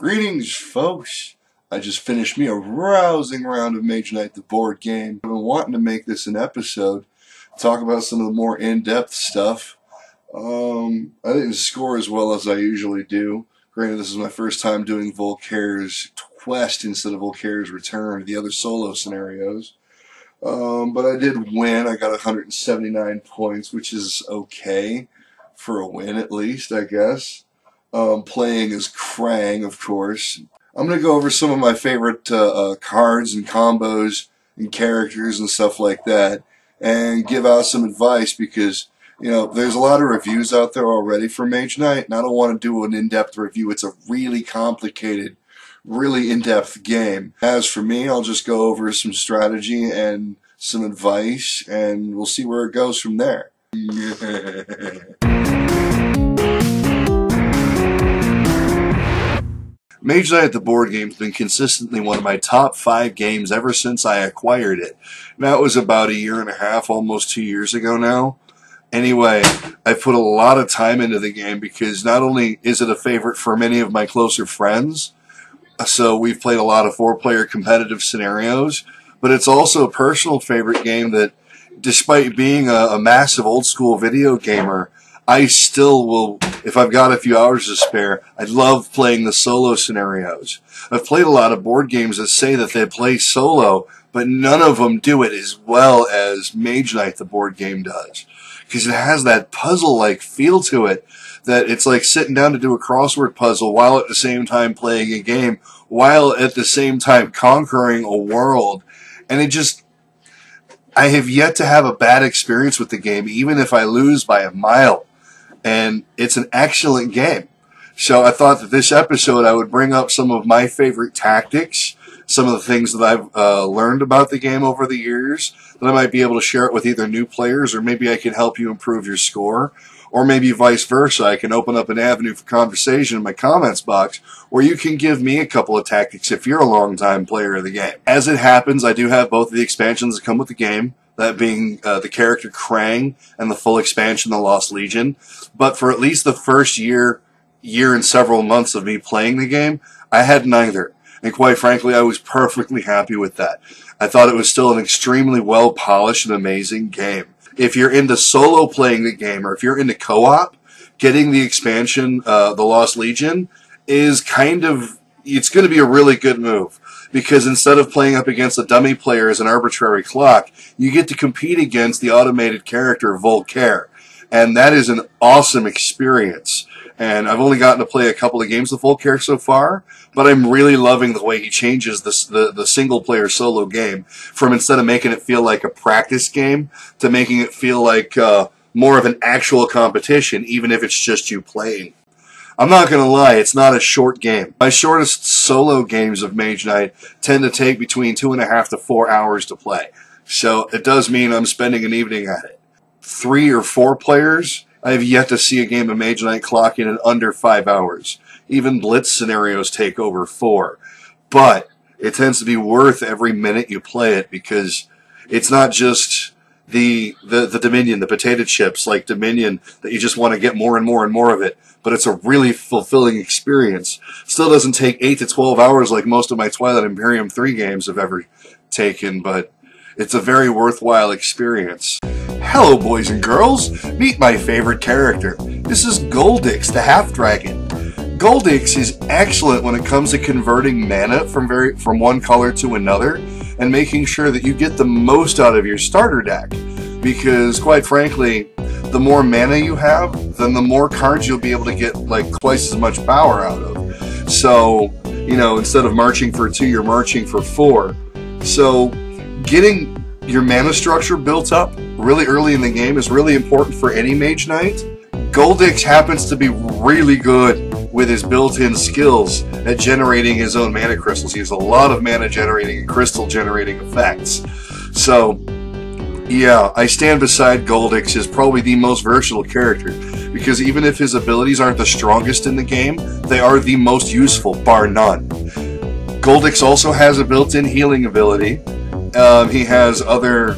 Greetings, folks. I just finished me a rousing round of Mage Knight, the board game. I've been wanting to make this an episode, talk about some of the more in-depth stuff. I didn't score as well as I usually do. Granted, this is my first time doing Volkaire's Quest instead of Volkaire's Return, the other solo scenarios. But I did win. I got 179 points, which is okay for a win, at least, I guess. Playing as Krang, of course. I'm going to go over some of my favorite cards and combos and characters and stuff like that, and give out some advice because, you know, there's a lot of reviews out there already for Mage Knight, and I don't want to do an in-depth review. It's a really complicated, really in-depth game. As for me, I'll just go over some strategy and some advice, and we'll see where it goes from there. Mage Knight, the board game, has been consistently one of my top 5 games ever since I acquired it. That was about a year and a half, almost 2 years ago now. Anyway, I put a lot of time into the game because not only is it a favorite for many of my closer friends, so we've played a lot of 4-player competitive scenarios, but it's also a personal favorite game that, despite being a massive old-school video gamer, I still will, if I've got a few hours to spare, I love playing the solo scenarios. I've played a lot of board games that say that they play solo, but none of them do it as well as Mage Knight, the board game, does. Because it has that puzzle-like feel to it, that it's like sitting down to do a crossword puzzle while at the same time playing a game, while at the same time conquering a world. And it just, I have yet to have a bad experience with the game, even if I lose by a mile. And it's an excellent game. So I thought that this episode I would bring up some of my favorite tactics, some of the things that I've learned about the game over the years, that I might be able to share it with either new players, or maybe I can help you improve your score, or maybe vice versa. I can open up an avenue for conversation in my comments box where you can give me a couple of tactics if you're a long-time player of the game. As it happens, I do have both of the expansions that come with the game, that being the character Krang and the full expansion, The Lost Legion. But for at least the first year and several months of me playing the game, I had neither. And quite frankly, I was perfectly happy with that. I thought it was still an extremely well-polished and amazing game. If you're into solo playing the game, or if you're into co-op, getting the expansion, The Lost Legion, is kind of, it's going to be a really good move. Because instead of playing up against a dummy player as an arbitrary clock, you get to compete against the automated character Volkaire. And that is an awesome experience. And I've only gotten to play a couple of games with Volkaire so far, but I'm really loving the way he changes the single-player solo game from, instead of making it feel like a practice game, to making it feel like more of an actual competition, even if it's just you playing. I'm not going to lie, it's not a short game. My shortest solo games of Mage Knight tend to take between 2.5 to 4 hours to play. So it does mean I'm spending an evening at it. 3 or 4 players, I have yet to see a game of Mage Knight clock in under 5 hours. Even Blitz scenarios take over 4. But it tends to be worth every minute you play it, because it's not just the Dominion, the potato chips like Dominion, that you just want to get more and more and more of it, but it's a really fulfilling experience. Still doesn't take 8 to 12 hours like most of my Twilight Imperium 3 games have ever taken, but it's a very worthwhile experience. Hello, boys and girls! Meet my favorite character. This is Goldix, the Half-Dragon. Goldix is excellent when it comes to converting mana from one color to another, and making sure that you get the most out of your starter deck. Because, quite frankly, the more mana you have, then the more cards you'll be able to get like twice as much power out of. So, you know, instead of marching for 2, you're marching for 4. So, getting your mana structure built up really early in the game is really important for any Mage Knight. Goldix happens to be really good with his built-in skills at generating his own mana crystals. He has a lot of mana generating and crystal generating effects. So, yeah, I stand beside Goldix as probably the most versatile character, because even if his abilities aren't the strongest in the game, they are the most useful, bar none. Goldix also has a built-in healing ability. He has other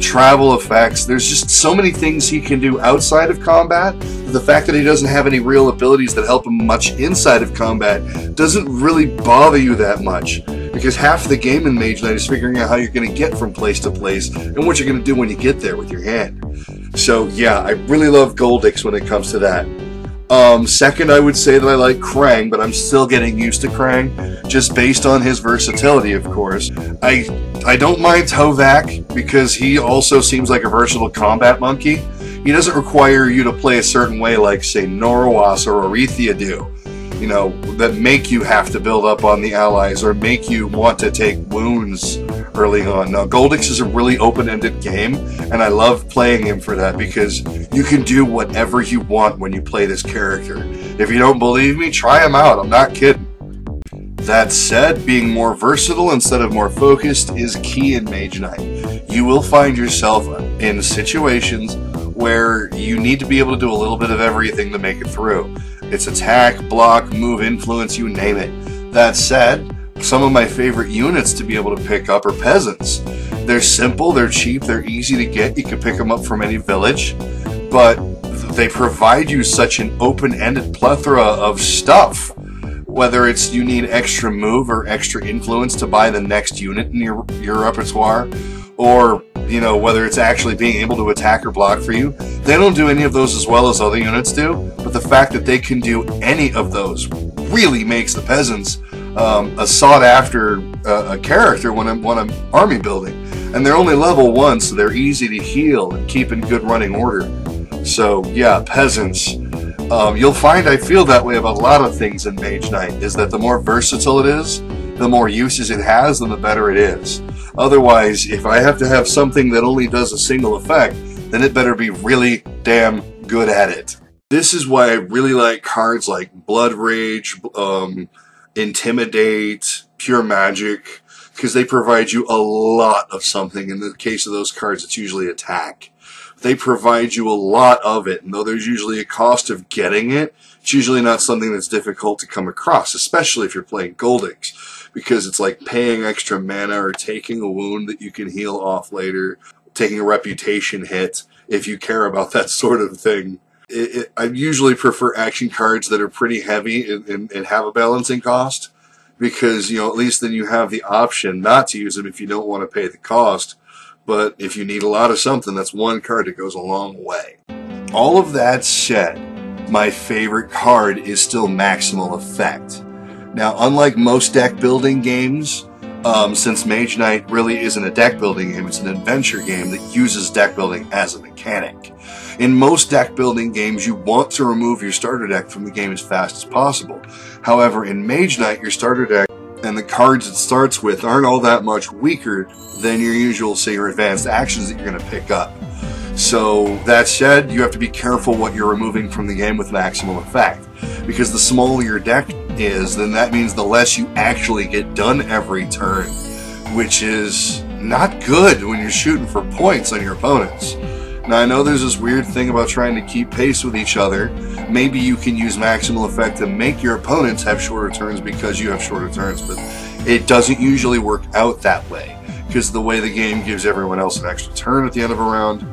travel effects. There's just so many things he can do outside of combat. The fact that he doesn't have any real abilities that help him much inside of combat doesn't really bother you that much, because half the game in Mage Knight is figuring out how you're going to get from place to place and what you're going to do when you get there with your hand. So yeah, I really love Goldix when it comes to that. Second, I would say that I like Krang, but I'm still getting used to Krang, just based on his versatility, of course. I don't mind Tovak, because he also seems like a versatile combat monkey. He doesn't require you to play a certain way like, say, Norowas or Orethia do, you know, that make you have to build up on the allies or make you want to take wounds early on. Now, Goldix is a really open-ended game, and I love playing him for that, because you can do whatever you want when you play this character. If you don't believe me, try him out. I'm not kidding. That said, being more versatile instead of more focused is key in Mage Knight. You will find yourself in situations where you need to be able to do a little bit of everything to make it through. It's attack, block, move, influence, you name it. That said, some of my favorite units to be able to pick up are peasants. They're simple, they're cheap, they're easy to get. You can pick them up from any village, but they provide you such an open-ended plethora of stuff. Whether it's you need extra move or extra influence to buy the next unit in your repertoire, or, you know, whether it's actually being able to attack or block for you. They don't do any of those as well as other units do, but the fact that they can do any of those really makes the peasants a sought-after character when I'm army building. And they're only level 1, so they're easy to heal and keep in good running order. So, yeah, peasants. You'll find I feel that way about a lot of things in Mage Knight, is that the more versatile it is, the more uses it has, then the better it is. Otherwise, if I have to have something that only does a single effect, then it better be really damn good at it. This is why I really like cards like Blood Rage, Intimidate, Pure Magic, because they provide you a lot of something. In the case of those cards, it's usually attack. They provide you a lot of it, and though there's usually a cost of getting it, it's usually not something that's difficult to come across, especially if you're playing Goldix, because it's like paying extra mana or taking a wound that you can heal off later, taking a reputation hit, if you care about that sort of thing. I usually prefer action cards that are pretty heavy and have a balancing cost, because, you know, at least then you have the option not to use them if you don't want to pay the cost. But if you need a lot of something, that's one card that goes a long way. All of that said, my favorite card is still Maximal Effect. Now, unlike most deck building games, since Mage Knight really isn't a deck building game, it's an adventure game that uses deck building as a mechanic. In most deck building games, you want to remove your starter deck from the game as fast as possible. However, in Mage Knight, your starter deck and the cards it starts with aren't all that much weaker than your usual, say, your advanced actions that you're going to pick up. So, that said, you have to be careful what you're removing from the game with Maximal Effect, because the smaller your deck is, then that means the less you actually get done every turn, which is not good when you're shooting for points on your opponents. Now, I know there's this weird thing about trying to keep pace with each other. Maybe you can use Maximal Effect to make your opponents have shorter turns because you have shorter turns, but it doesn't usually work out that way, because the way the game gives everyone else an extra turn at the end of a round.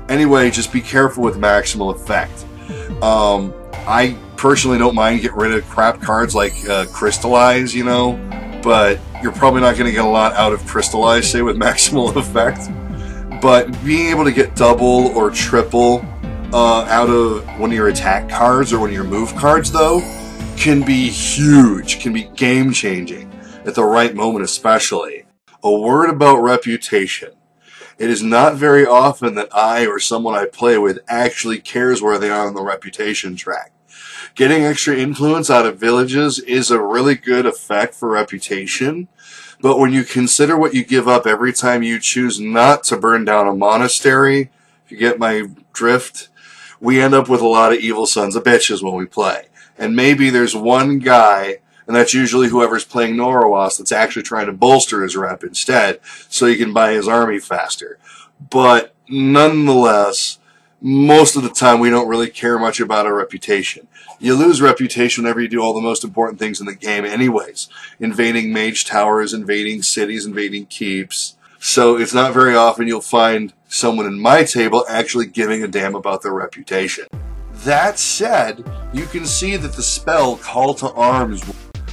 Anyway, just be careful with Maximal Effect. I personally don't mind getting rid of crap cards like Crystallize, you know, but you're probably not going to get a lot out of Crystallize, say, with Maximal Effect. But being able to get double or triple out of one of your attack cards or one of your move cards, though, can be huge, can be game-changing, at the right moment especially. A word about reputation. It is not very often that I or someone I play with actually cares where they are on the reputation track. Getting extra influence out of villages is a really good effect for reputation, but when you consider what you give up every time you choose not to burn down a monastery, if you get my drift, we end up with a lot of evil sons of bitches when we play. And maybe there's one guy, and that's usually whoever's playing Norowas, that's actually trying to bolster his rep instead, so he can buy his army faster. But nonetheless, most of the time we don't really care much about our reputation. You lose reputation whenever you do all the most important things in the game anyways. Invading mage towers, invading cities, invading keeps, So it's not very often you'll find someone in my table actually giving a damn about their reputation. That said, you can see that the spell Call to Arms,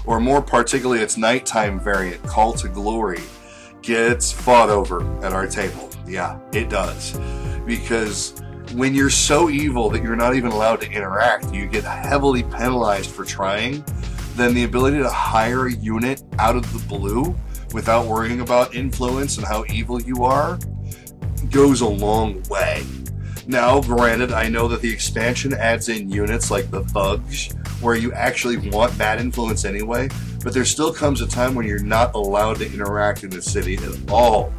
or more particularly its nighttime variant, Call to Glory, gets fought over at our table. Yeah, it does. Because when you're so evil that you're not even allowed to interact, you get heavily penalized for trying, then the ability to hire a unit out of the blue without worrying about influence and how evil you are goes a long way. Now, granted, I know that the expansion adds in units like the thugs, where you actually want bad influence anyway, but there still comes a time when you're not allowed to interact in the city at all.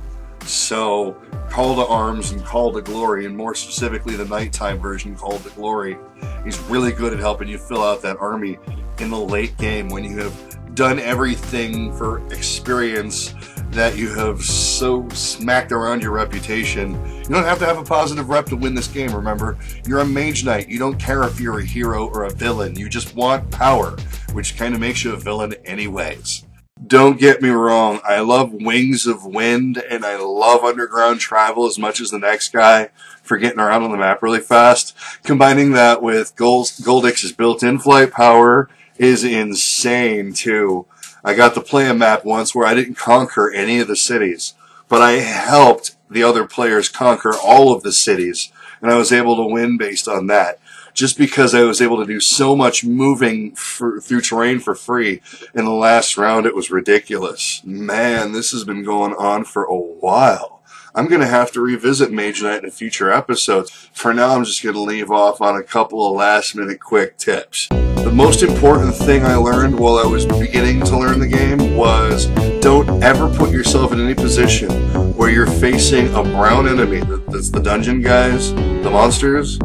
So, Call to Arms and Call to Glory, and more specifically the nighttime version, Call to Glory, is really good at helping you fill out that army in the late game when you have done everything for experience that you have so smacked around your reputation. You don't have to have a positive rep to win this game, remember? You're a Mage Knight. You don't care if you're a hero or a villain. You just want power, which kind of makes you a villain anyways. Don't get me wrong, I love Wings of Wind and I love underground travel as much as the next guy for getting around on the map really fast. Combining that with Goldix's built-in flight power is insane too. I got to play a map once where I didn't conquer any of the cities, but I helped the other players conquer all of the cities, and I was able to win based on that. Just because I was able to do so much moving through terrain for free in the last round, it was ridiculous. Man, this has been going on for a while. I'm going to have to revisit Mage Knight in a future episode. For now, I'm just going to leave off on a couple of last-minute quick tips. The most important thing I learned while I was beginning to learn the game was don't ever put yourself in any position where you're facing a brown enemy, that's the dungeon guys, the monsters,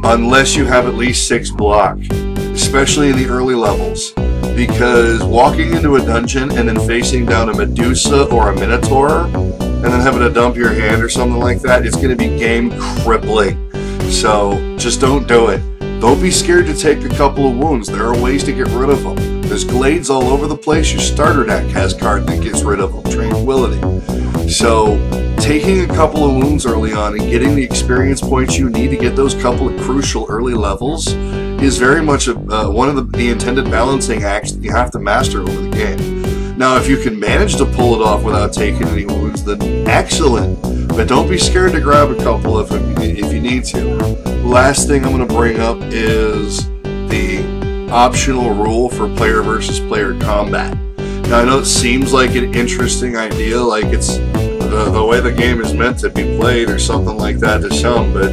unless you have at least 6 block, especially in the early levels. Because walking into a dungeon and then facing down a Medusa or a Minotaur, and then having to dump your hand or something like that, it's going to be game crippling. So just don't do it. Don't be scared to take a couple of wounds. There are ways to get rid of them. There's glades all over the place. Your starter deck has card that gets rid of them. Tranquility. So taking a couple of wounds early on and getting the experience points you need to get those couple of crucial early levels is very much one of the intended balancing acts that you have to master over the game. Now, if you can manage to pull it off without taking any wounds, then excellent. But don't be scared to grab a couple if you need to. Last thing I'm going to bring up is the optional rule for player versus player combat. Now, I know it seems like an interesting idea, like it's the way the game is meant to be played or something like that to some, but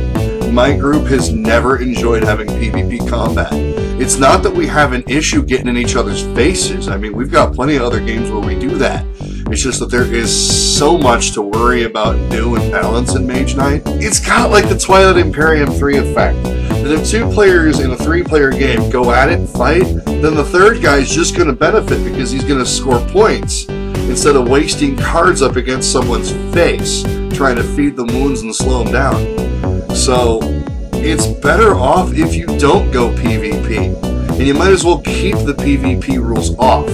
my group has never enjoyed having PvP combat. It's not that we have an issue getting in each other's faces. I mean, we've got plenty of other games where we do that. It's just that there is so much to worry about and do and balance in Mage Knight. It's got like the Twilight Imperium 3 effect. That if 2 players in a 3-player game go at it and fight, then the third guy's just going to benefit because he's going to score points instead of wasting cards up against someone's face trying to feed them wounds and slow them down. So it's better off if you don't go PvP, and you might as well keep the PvP rules off.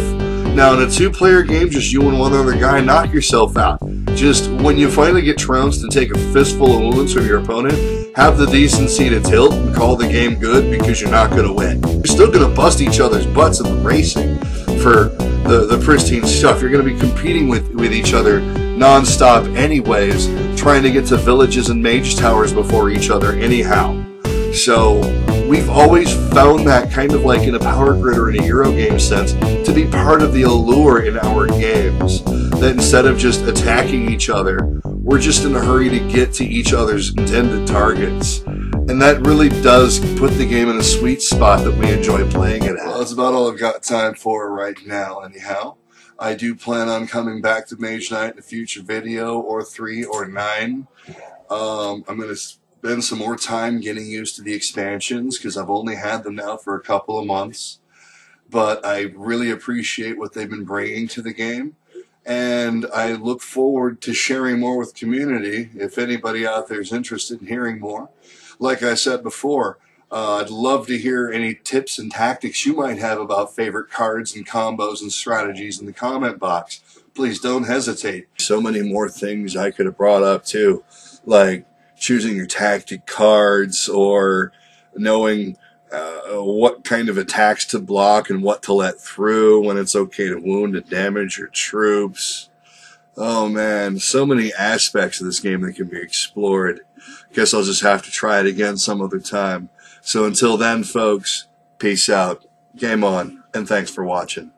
Now, in a 2-player game, just you and one other guy, knock yourself out. Just when you finally get trounced and take a fistful of wounds from your opponent, have the decency to tilt and call the game good because you're not going to win. You're still going to bust each other's butts in the racing for the pristine stuff. You're going to be competing with each other non-stop anyways, trying to get to villages and mage towers before each other anyhow. So we've always found that kind of like in a power grid or in a Eurogame sense to be part of the allure in our games. That instead of just attacking each other, we're just in a hurry to get to each other's intended targets. And that really does put the game in a sweet spot that we enjoy playing it at. Well, that's about all I've got time for right now anyhow. I do plan on coming back to Mage Knight in a future video, or 3 or 9. I'm going to spend some more time getting used to the expansions because I've only had them now for a couple of months. But I really appreciate what they've been bringing to the game. And I look forward to sharing more with community if anybody out there is interested in hearing more. Like I said before, I'd love to hear any tips and tactics you might have about favorite cards and combos and strategies in the comment box. Please don't hesitate. So many more things I could have brought up too, like choosing your tactic cards or knowing what kind of attacks to block and what to let through, when it's okay to wound and damage your troops. Oh man, so many aspects of this game that can be explored. Guess I'll just have to try it again some other time. So until then, folks, peace out, game on, and thanks for watching.